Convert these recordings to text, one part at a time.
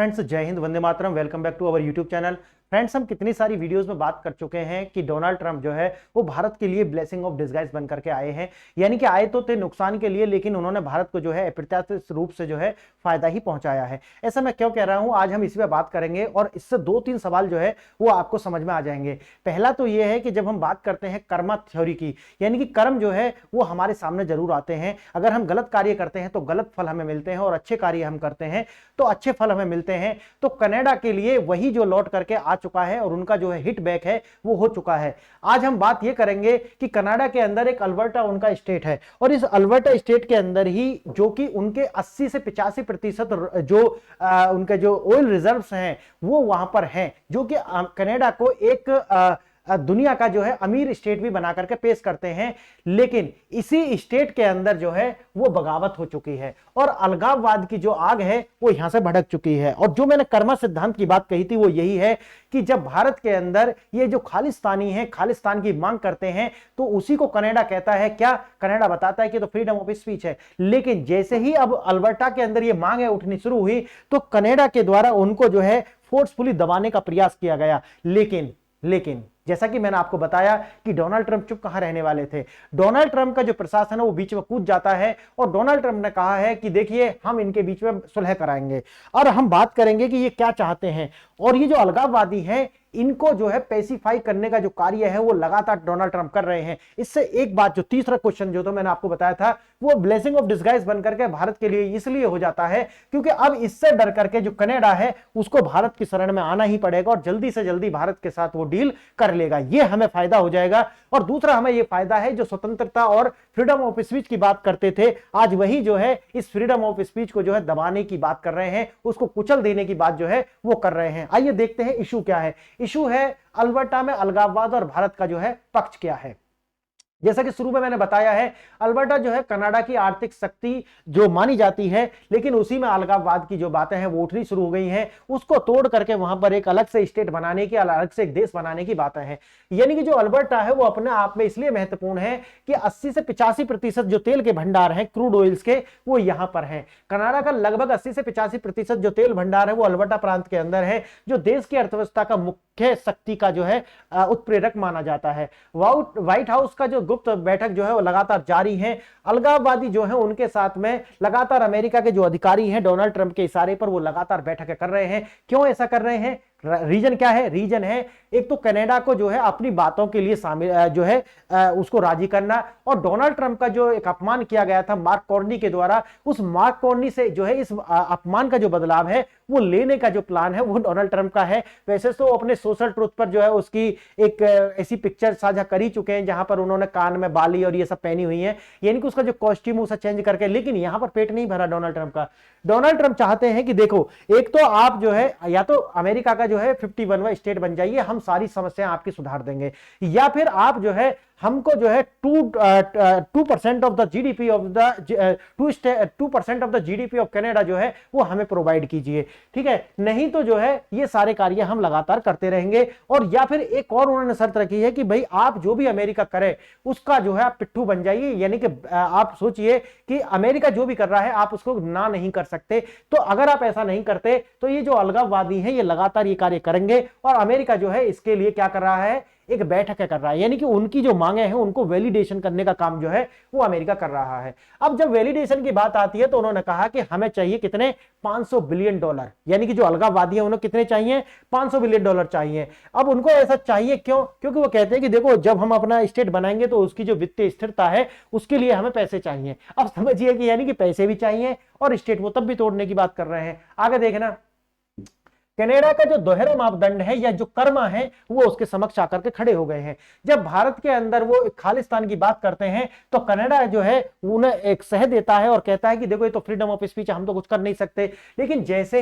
Friends, जय हिंद, वंदे मातरम। Welcome back to our YouTube channel. Friends, हम कितनी सारी वीडियोस में बात कर चुके हैं कि डोनाल्ड ट्रंप जो है वो भारत के लिए ब्लेसिंग ऑफ डिस्गाइज बन करके आए हैं। यानी कि आए तो थे नुकसान के लिए, लेकिन उन्होंने भारत को जो है अप्रत्याशित रूप से जो है फायदा ही पहुंचाया है। ऐसा मैं क्यों कह रहा हूं, आज हम इसी पे बात करेंगे और इससे 2-3 सवाल जो है वो आपको समझ में आ जाएंगे। पहला तो ये है कि जब हम बात करते हैं कर्मा थ्योरी की, यानी कि कर्म जो है वो हमारे सामने जरूर आते हैं। अगर हम गलत कार्य करते हैं तो गलत फल हमें मिलते हैं, और अच्छे कार्य हम करते हैं तो अच्छे फल हमें मिलते हैं। तो कनाडा के लिए वही जो लौट करके आ चुका है और उनका जो है हिट बैक है वो हो चुका है। आज हम बात ये करेंगे कि कनाडा के अंदर एक अल्बर्टा उनका स्टेट है, और इस अल्बर्टा स्टेट के अंदर ही जो कि उनके 80 से 85% जो उनके जो ऑयल रिजर्व्स हैं वो वहां पर हैं, जो कि कनाडा को एक दुनिया का जो है अमीर स्टेट भी बना करके पेश करते हैं। लेकिन इसी स्टेट के अंदर जो है वो बगावत हो चुकी है और अलगाववाद की जो आग है वो यहां से भड़क चुकी है। और जो मैंने कर्मा सिद्धांत की बात कही थी वो यही है कि जब भारत के अंदर ये जो खालिस्तानी है, खालिस्तान की मांग करते हैं, तो उसी को कनाडा कहता है। क्या कनाडा बताता है कि तो फ्रीडम ऑफ स्पीच है। लेकिन जैसे ही अब अल्बर्टा के अंदर ये मांग है उठनी शुरू हुई, तो कनाडा के द्वारा उनको जो है फोर्सफुली दबाने का प्रयास किया गया। लेकिन जैसा कि मैंने आपको बताया कि डोनाल्ड ट्रंप चुप कहां रहने वाले थे। डोनाल्ड ट्रंप का जो प्रशासन है वो बीच में कूद जाता है, और डोनाल्ड ट्रंप ने कहा है कि देखिए हम इनके बीच में सुलह कराएंगे, और हम बात करेंगे कि ये क्या चाहते हैं। और ये जो अलगाववादी हैं इनको जो है पेसिफाई करने का जो कार्य है वो लगातार डोनाल्ड ट्रंप कर रहे हैं। इससे एक बात, जो तीसरा क्वेश्चन जो तो मैंने आपको बताया था, वो ब्लेसिंग ऑफ डिस्गाइज बनकर के भारत के लिए इसलिए हो जाता है क्योंकि अब इससे डर करके जो कनाडा है उसको भारत की शरण में आना ही पड़ेगा, और जल्दी से जल्दी भारत के साथ वो डील कर लेगा। ये हमें फायदा हो जाएगा। और दूसरा हमें ये फायदा है, जो स्वतंत्रता और फ्रीडम ऑफ स्पीच की बात करते थे, आज वही जो है इस फ्रीडम ऑफ स्पीच को जो है दबाने की बात कर रहे हैं, उसको कुचल देने की बात जो है वो कर रहे हैं। आइए देखते हैं इशू क्या है। इशू है अल्बर्टा में अलगाववाद और भारत का जो है पक्ष क्या है। जैसा कि शुरू में मैंने बताया है, अल्बर्टा जो है कनाडा की आर्थिक शक्ति जो मानी जाती है, लेकिन उसी में अलगाववाद की जो बातें हैं वो उठनी शुरू हो गई हैं। उसको तोड़ करके वहां पर एक अलग से स्टेट बनाने की, अलग से एक देश बनाने की बातें हैं। यानी कि जो अल्बर्टा है वो अपने आप में इसलिए महत्वपूर्ण है कि 80 से 85% जो तेल के भंडार हैं, क्रूड ऑयल्स के, वो यहां पर हैं। कनाडा का लगभग 80 से 85% जो तेल भंडार है वो अल्बर्टा प्रांत के अंदर है, जो देश की अर्थव्यवस्था का मुख्य शक्ति का जो है उत्प्रेरक माना जाता है। व्हाइट हाउस का जो गुप्त बैठक जो है वो लगातार जारी है। अलगाववादी जो है उनके साथ में लगातार अमेरिका के जो अधिकारी हैं, डोनाल्ड ट्रंप के इशारे पर वो लगातार बैठकें कर रहे हैं। क्यों ऐसा कर रहे हैं? रीजन क्या है? रीजन है एक तो कनाडा को जो है अपनी बातों के लिए शामिल जो है उसको राजी करना, और डोनाल्ड ट्रंप का जो एक अपमान किया गया था मार्क कार्नी के द्वारा, उस मार्क कार्नी से जो है इस अपमान का जो बदलाव है वो लेने का जो प्लान है वो डोनाल्ड ट्रंप का है। वैसे तो अपने सोशल ट्रुथ पर जो है उसकी एक ऐसी पिक्चर साझा कर ही चुके हैं जहां पर उन्होंने कान में बाली और ये सब पहनी हुई है, यानी कि उसका जो कॉस्ट्यूम उसे चेंज करके। लेकिन यहां पर पेट नहीं भरा डोनाल्ड ट्रंप का। डोनाल्ड ट्रंप चाहते हैं कि देखो, एक तो आप जो है या तो अमेरिका का जो है 51वां स्टेट बन जाइए, हम सारी समस्याएं आपकी सुधार देंगे, या फिर आप जो है हमको जो है 2% of the GDP of the 2% of the GDP of Canada जो है वो हमें प्रोवाइड कीजिए। ठीक है, नहीं तो जो है ये सारे कार्य हम लगातार करते रहेंगे। और या फिर एक और उन्होंने शर्त रखी है कि भाई आप जो भी अमेरिका करे उसका जो है आप पिट्ठू बन जाइए। यानी कि आप सोचिए कि अमेरिका जो भी कर रहा है आप उसको ना नहीं कर सकते। तो अगर आप ऐसा नहीं करते तो ये जो अलगाववादी हैं ये लगातार ये कार्य करेंगे, और अमेरिका जो है इसके लिए क्या कर रहा है, एक बैठक कर रहा है। यानी कि उनकी जो मांगे हैं उनको वैलिडेशन करने का काम जो है वो अमेरिका कर रहा है। अब जब वैलिडेशन की बात आती है तो उन्होंने कहा कि हमें चाहिए कितने, $500 बिलियन। यानी कि जो अलगाववादी है उन्हें कितने चाहिए, $500 बिलियन चाहिए। अब उनको ऐसा चाहिए क्यों? क्योंकि वो कहते हैं कि देखो, जब हम अपना स्टेट बनाएंगे तो उसकी जो वित्तीय स्थिरता है उसके लिए हमें पैसे चाहिए। अब समझिए कि यानी कि पैसे भी चाहिए और स्टेट वो तब भी तोड़ने की बात कर रहे हैं। आगे देखना, कनाडा का जो दोहरा मापदंड है या जो कर्मा है वो उसके समक्ष आकर के खड़े हो गए हैं। जब भारत के अंदर वो खालिस्तान की बात करते हैं तो कनाडा जो है उन्हें एक सह देता है और कहता है कि देखो ये तो फ्रीडम ऑफ स्पीच, हम तो कुछ कर नहीं सकते। लेकिन जैसे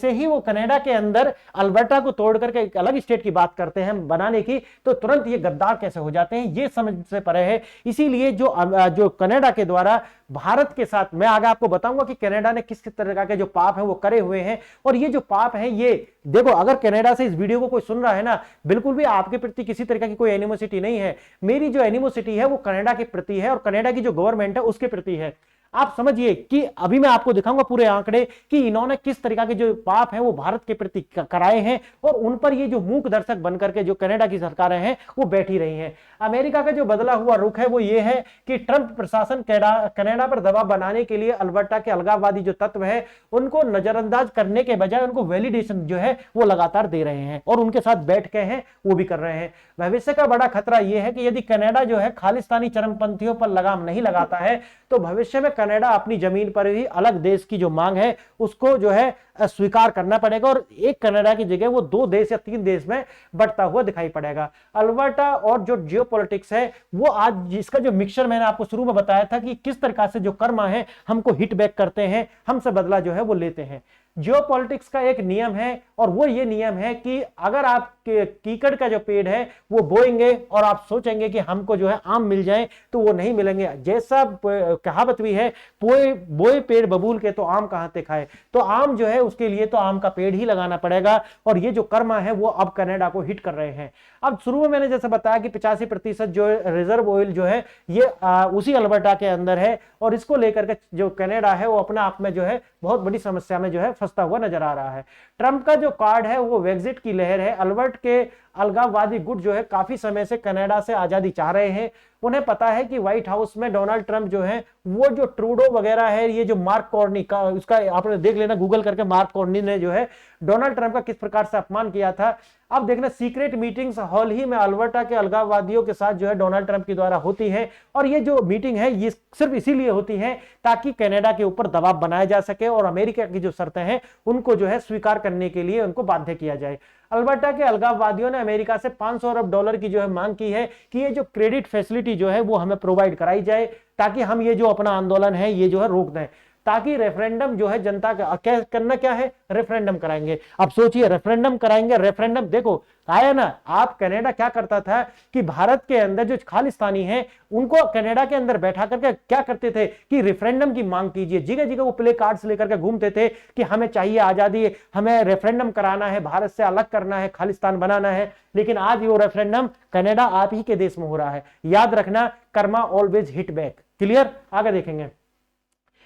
ही वो कनाडा के अंदर अल्बर्टा को तोड़ करके एक अलग स्टेट की बात करते हैं बनाने की, तो तुरंत ये गद्दार कैसे हो जाते हैं ये समझ से परे है। इसीलिए जो कनाडा के द्वारा भारत के साथ, मैं आगे आपको बताऊंगा कि कनाडा ने किस किस तरह के जो पाप हैं वो करे हुए हैं। और ये जो पाप हैं, ये देखो, अगर कनाडा से इस वीडियो को कोई सुन रहा है ना, बिल्कुल भी आपके प्रति किसी तरह की कोई एनिमोसिटी नहीं है। मेरी जो एनिमोसिटी है वो कनाडा के प्रति है और कनाडा की जो गवर्नमेंट है उसके प्रति है। आप समझिए कि अभी मैं आपको दिखाऊंगा पूरे आंकड़े कि इन्होंने किस तरीके के जो पाप हैं वो भारत के प्रति कराए हैं, और उन पर ये जो मूक दर्शक बनकर के जो कनाडा की सरकारें हैं वो बैठी रही हैं। अमेरिका का जो बदला हुआ रुख है वो ये है कि ट्रंप प्रशासन कनाडा पर दबाव बनाने के लिए अल्बर्टा के अलगाववादी जो तत्व है उनको नजरअंदाज करने के बजाय उनको वैलिडेशन जो है वो लगातार दे रहे हैं, और उनके साथ बैठ के हैं वो भी कर रहे हैं। भविष्य का बड़ा खतरा यह है कि यदि कनाडा जो है खालिस्तानी चरमपंथियों पर लगाम नहीं लगाता है तो भविष्य में कनाडा अपनी जमीन पर भी अलग देश की जो मांग है उसको जो है स्वीकार करना पड़ेगा, और एक कनाडा की जगह वो 2 देश या 3 देश में बढ़ता हुआ दिखाई पड़ेगा। अल्बर्टा और जो जियोपॉलिटिक्स है वो आज जिसका जो मिक्सचर मैंने आपको शुरू में बताया था कि किस तरह से जो कर्म है हमको हिट बैक करते हैं, हमसे बदला जो है वो लेते हैं। जियोपॉलिटिक्स का एक नियम है और वो ये नियम है कि अगर आप कीकड़ का जो पेड़ है वो बोएंगे और आप सोचेंगे कि हमको जो है आम मिल जाए तो वो नहीं मिलेंगे। जैसा कहावत भी है, बोए पेड़ बबूल के तो आम कहां से खाए, तो आम जो है उसके लिए तो आम का पेड़ ही लगाना पड़ेगा, और ये जो कर्म है वो अब कनाडा को हिट कर रहे हैं। अब शुरू में मैंने जैसे बताया कि 85% जो रिजर्व ऑयल जो है ये उसी अल्बर्टा के अंदर है, और इसको लेकर के जो कनाडा है वो अपने आप में जो है बहुत बड़ी समस्या में जो है फंसता हुआ नजर आ रहा है। ट्रंप का जो कार्ड है वो वेक्सिट की लहर है। अल्बर्ट के अलगाववादी गुट जो है काफी समय से कनाडा से आजादी चाह रहे हैं। उन्हें पता है कि व्हाइट हाउस में डोनाल्ड ट्रंप जो है वो जो ट्रूडो वगैरह है, ये जो मार्क कॉर्नी का, उसका आपने देख लेना गूगल करके, मार्क कॉर्नी ने जो है डोनाल्ड ट्रंप का किस प्रकार से अपमान किया था। अब देखना सीक्रेट मीटिंग्स हाल ही में अल्बर्टा के अलगाववादियों के साथ जो है डोनाल्ड ट्रंप के द्वारा होती है, और ये जो मीटिंग है ये सिर्फ इसीलिए होती है ताकि कनाडा के ऊपर दबाव बनाया जा सके और अमेरिका की जो शर्तें हैं उनको जो है स्वीकार करने के लिए उनको बाध्य किया जाए। अल्बर्टा के अलगाववादियों ने अमेरिका से $500 अरब की जो है मांग की है कि ये जो क्रेडिट फैसिलिटी जो है वो हमें प्रोवाइड कराई जाए ताकि हम ये जो अपना आंदोलन है ये जो है रोक दें, ताकि रेफरेंडम जो है जनता का करना क्या है, रेफरेंडम कराएंगे। अब सोचिए रेफरेंडम कराएंगे, रेफरेंडम देखो आया ना। आप कनाडा क्या करता था कि भारत के अंदर जो खालिस्तानी हैं उनको कनाडा के अंदर बैठा करके क्या करते थे कि रेफरेंडम की मांग कीजिए, जगह जगह वो प्ले कार्ड्स लेकर के घूमते थे कि हमें चाहिए आजादी, हमें रेफरेंडम कराना है, भारत से अलग करना है, खालिस्तान बनाना है। लेकिन आज वो रेफरेंडम कनाडा आप ही के देश में हो रहा है। याद रखना, Karma always hit back. Clear? आगे देखेंगे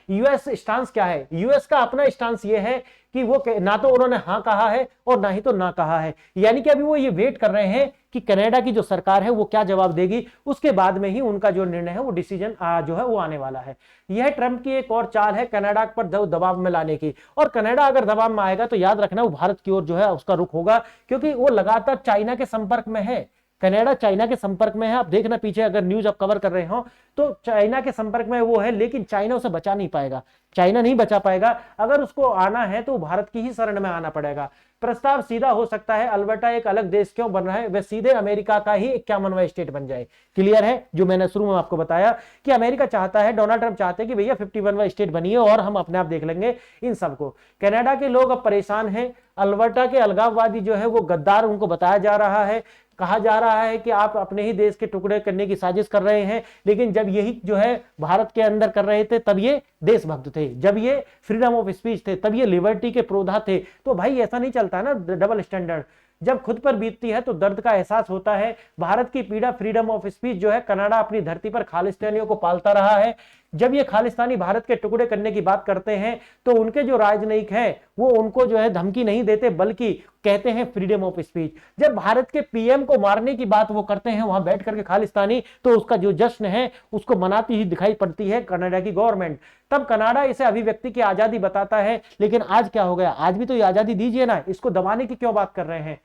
यूएस स्टांस क्या है। यूएस का अपना स्टांस ये है कि वो ना तो उन्होंने हां कहा है और ना ही तो ना कहा है, यानी कि अभी वो ये वेट कर रहे हैं कि कनाडा की जो सरकार है वो क्या जवाब देगी, उसके बाद में ही उनका जो निर्णय है वो डिसीजन जो है वो आने वाला है। यह ट्रंप की एक और चाल है कनाडा पर दबाव में लाने की, और कनाडा अगर दबाव में आएगा तो याद रखना वो भारत की ओर जो है उसका रुख होगा, क्योंकि वो लगातार चाइना के संपर्क में है। कनाडा चाइना के संपर्क में है। आप देखना पीछे अगर न्यूज आप कवर कर रहे हो तो चाइना के संपर्क में वो है, लेकिन चाइना उसे बचा नहीं पाएगा, चाइना नहीं बचा पाएगा। अगर उसको आना है तो भारत की ही शरण में आना पड़ेगा। प्रस्ताव सीधा हो सकता है, अल्बर्टा एक अलग देश क्यों बन रहा है, वह सीधे अमेरिका का ही 51वां स्टेट बन जाए। क्लियर है? जो मैंने शुरू में आपको बताया कि अमेरिका चाहता है, डोनाल्ड ट्रंप चाहते हैं कि भैया 51वां स्टेट बनिए और हम अपने आप देख लेंगे इन सबको। कनाडा के लोग अब परेशान हैं। अल्बर्टा के अलगाववादी जो है वो गद्दार उनको बताया जा रहा है, कहा जा रहा है कि आप अपने ही देश के टुकड़े करने की साजिश कर रहे हैं, लेकिन जब यही जो है भारत के अंदर कर रहे थे तब ये देशभक्त थे, जब ये फ्रीडम ऑफ स्पीच थे, तब ये लिबर्टी के प्रोधा थे। तो भाई ऐसा नहीं चलता ना डबल स्टैंडर्ड। जब खुद पर बीतती है तो दर्द का एहसास होता है। भारत की पीड़ा फ्रीडम ऑफ स्पीच जो है, कनाडा अपनी धरती पर खालिस्तानियों को पालता रहा है। जब ये खालिस्तानी भारत के टुकड़े करने की बात करते हैं तो उनके जो राजनयिक हैं वो उनको जो है धमकी नहीं देते, बल्कि कहते हैं फ्रीडम ऑफ स्पीच। जब भारत के पीएम को मारने की बात वो करते हैं वहां बैठ करके खालिस्तानी, तो उसका जो जश्न है उसको मनाती ही दिखाई पड़ती है कनाडा की गवर्नमेंट। तब कनाडा इसे अभिव्यक्ति की आजादी बताता है, लेकिन आज क्या हो गया, आज भी तो ये आजादी दीजिए ना, इसको दबाने की क्यों बात कर रहे हैं।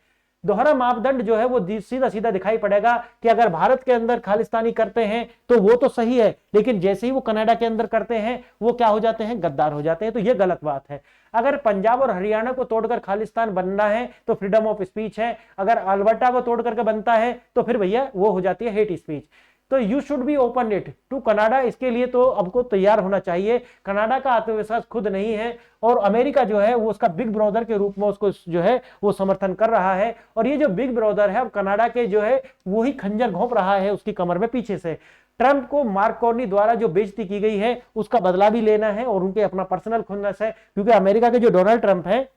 दोहरा मापदंड जो है वो सीधा सीधा दिखाई पड़ेगा कि अगर भारत के अंदर खालिस्तानी करते हैं तो वो तो सही है, लेकिन जैसे ही वो कनाडा के अंदर करते हैं वो क्या हो जाते हैं, गद्दार हो जाते हैं। तो ये गलत बात है। अगर पंजाब और हरियाणा को तोड़कर खालिस्तान बनना है तो फ्रीडम ऑफ स्पीच है, अगर अल्बर्टा को तोड़ करके बनता है तो फिर भैया वो हो जाती है हेट स्पीच। तो you should be open it to Canada. इसके लिए तो आपको तैयार होना चाहिए। कनाडा का आत्मविश्वास खुद नहीं है और अमेरिका जो है वो उसका बिग ब्रदर के रूप में उसको जो है वो समर्थन कर रहा है, और ये जो बिग ब्रदर है अब कनाडा के जो है वो ही खंजर घोंप रहा है उसकी कमर में पीछे से। ट्रंप को मार्क कॉर्नी द्वारा जो बेइज्जती की गई है उसका बदला भी लेना है, और उनके अपना पर्सनल खुन्नस है, क्योंकि अमेरिका के जो डोनाल्ड ट्रंप है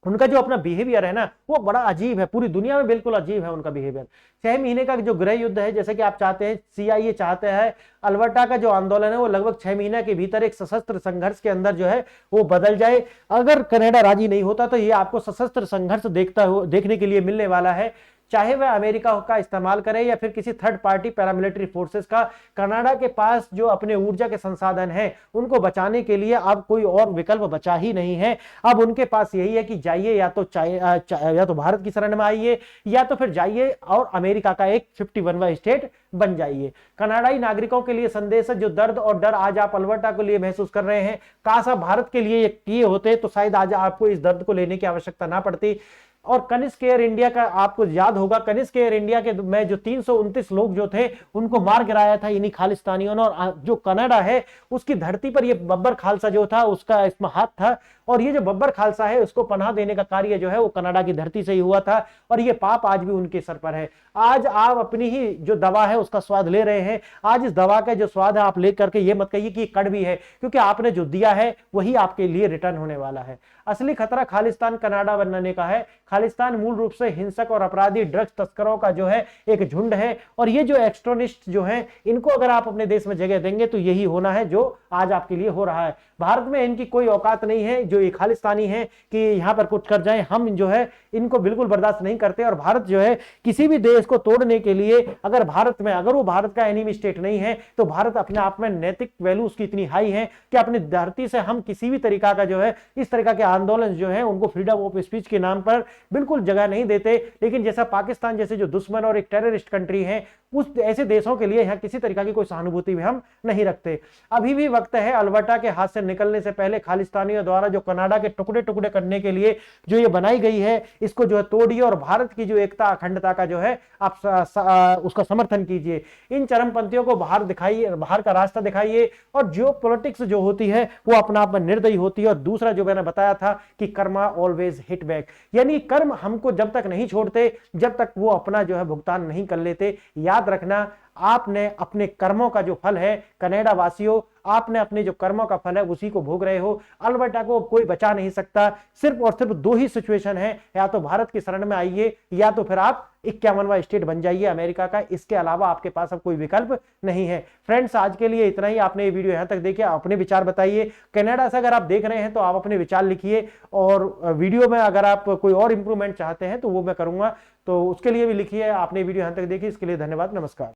उनका जो अपना बिहेवियर है ना वो बड़ा अजीब है, पूरी दुनिया में बिल्कुल अजीब है उनका बिहेवियर। 6 महीने का जो गृह युद्ध है, जैसे कि आप चाहते हैं, सीआईए चाहते हैं अल्बर्टा का जो आंदोलन है वो लगभग 6 महीने के भीतर एक सशस्त्र संघर्ष के अंदर जो है वो बदल जाए। अगर कनाडा राजी नहीं होता तो ये आपको सशस्त्र संघर्ष देखने के लिए मिलने वाला है, चाहे वह अमेरिका का इस्तेमाल करे या फिर किसी थर्ड पार्टी पैरामिलिट्री फोर्सेस का। कनाडा के पास जो अपने ऊर्जा के संसाधन हैं उनको बचाने के लिए अब कोई और विकल्प बचा ही नहीं है। अब उनके पास यही है कि जाइए या तो भारत की शरण में आइए या तो फिर जाइए और अमेरिका का एक 51वां स्टेट बन जाइए। कनाडाई नागरिकों के लिए संदेश है, जो दर्द और डर आज आप अल्बर्टा के लिए महसूस कर रहे हैं, काश आप भारत के लिए किए होते तो शायद आज आपको इस दर्द को लेने की आवश्यकता ना पड़ती। और कनिष्क एयर इंडिया का आपको याद होगा, कनिष्क एयर इंडिया के में जो 329 लोग जो थे उनको मार गिराया था इन्हीं खालिस्तानियों ने। और जो कनाडा है उसकी धरती पर ये बब्बर खालसा जो था उसका इसमें हाथ था, और ये जो बब्बर खालसा है उसको पनाह देने का कार्य जो है वो कनाडा की धरती से ही हुआ था, और ये पाप आज भी उनके सर पर है। आज आप अपनी ही जो दवा है उसका स्वाद ले रहे हैं। आज इस दवा का जो स्वाद है आप लेकर के ये मत कहिए कि कड़वी है, क्योंकि आपने जो दिया है वही आपके लिए रिटर्न होने वाला है। असली खतरा खालिस्तान कनाडा बनने का है। खालिस्तान मूल रूप से हिंसक और अपराधी ड्रग्स तस्करों का जो है एक झुंड है, और ये जो एक्सट्रोनिस्ट जो है इनको अगर आप अपने देश में जगह देंगे तो यही होना है जो आज आपके लिए हो रहा है। भारत में इनकी कोई औकात नहीं है, जो ये खालिस्तानी है कि यहां पर कुछ कर जाए, हम जो है इनको बिल्कुल बर्दाश्त नहीं करते। और भारत जो है किसी भी देश को तोड़ने के लिए अगर वो भारत का एनिमी स्टेट नहीं है तो भारत अपने आप में नैतिक वैल्यू उसकी इतनी हाई है कि अपनी धरती से हम किसी भी तरीका का जो है इस तरीका के आंदोलन जो है उनको फ्रीडम ऑफ स्पीच के नाम पर बिल्कुल जगह नहीं देते। लेकिन जैसा पाकिस्तान जैसे जो दुश्मन और एक टेररिस्ट कंट्री है, उस ऐसे देशों के लिए यहां किसी तरीका की कोई सहानुभूति भी हम नहीं रखते। अभी भी वक्त है अल्बर्टा के हाथ से निकलने से पहले खालिस्तानियों द्वारा जो कनाडा के टुकड़े टुकड़े करने के लिए जो ये बनाई गई है इसको जो है तोड़िए, और भारत की जो एकता अखंडता का जो है आप उसका समर्थन कीजिए। इन चरमपंथियों को बाहर दिखाइए, बाहर का रास्ता दिखाइए। और जियो पॉलिटिक्स जो होती है वो अपना आप में निर्दयी होती है। और दूसरा जो मैंने बताया था कि कर्मा ऑलवेज हिट बैक, यानी कर्म हमको जब तक नहीं छोड़ते जब तक वो अपना जो है भुगतान नहीं कर लेते। याद रखना, आपने अपने कर्मों का जो फल है, कनाडा वासियों, आपने अपने जो कर्मों का फल है उसी को भोग रहे हो। अल्बर्टा को कोई बचा नहीं सकता। सिर्फ और सिर्फ दो ही सिचुएशन है, या तो भारत की शरण में आइए या तो फिर आप 51वां स्टेट बन जाइए अमेरिका का। इसके अलावा आपके पास अब कोई विकल्प नहीं है। फ्रेंड्स, आज के लिए इतना ही। आपने ये वीडियो यहां तक देखिए, अपने विचार बताइए। कनाडा से अगर आप देख रहे हैं तो आप अपने विचार लिखिए, और वीडियो में अगर आप कोई और इंप्रूवमेंट चाहते हैं तो वो मैं करूंगा, तो उसके लिए भी लिखिए। आपने वीडियो यहां तक देखी, इसके लिए धन्यवाद। नमस्कार।